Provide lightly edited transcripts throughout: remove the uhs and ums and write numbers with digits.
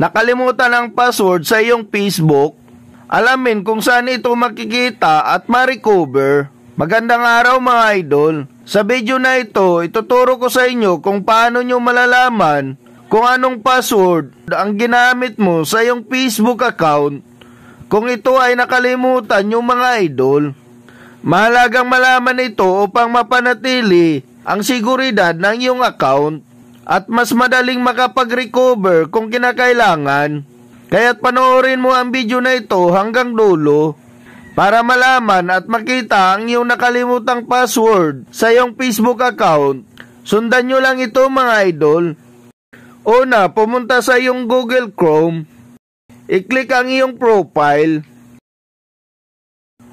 nakalimutan ang password sa iyong Facebook, alamin kung saan ito makikita at ma-recover. Magandang araw mga idol. Sa video na ito, ituturo ko sa inyo kung paano nyo malalaman kung anong password ang ginamit mo sa iyong Facebook account kung ito ay nakalimutan yung mga idol. Mahalagang malaman ito upang mapanatili ang seguridad ng iyong account at mas madaling makapag-recover kung kinakailangan. Kaya't panoorin mo ang video na ito hanggang dulo para malaman at makita ang iyong nakalimutang password sa iyong Facebook account. Sundan nyo lang ito mga idol. Una, pumunta sa iyong Google Chrome. I-click ang iyong profile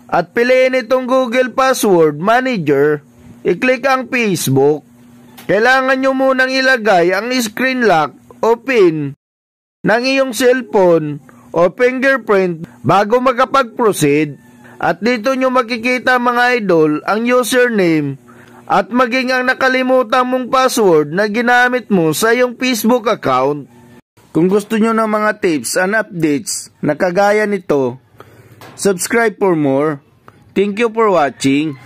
at piliin itong Google Password Manager. I-click ang Facebook. Kailangan nyo munang ilagay ang screen lock o PIN ng iyong cellphone o fingerprint bago makapag-proceed. At dito nyo makikita mga idol ang username at maging ang nakalimutan mong password na ginamit mo sa iyong Facebook account. Kung gusto nyo ng mga tips and updates na kagaya nito, subscribe for more. Thank you for watching.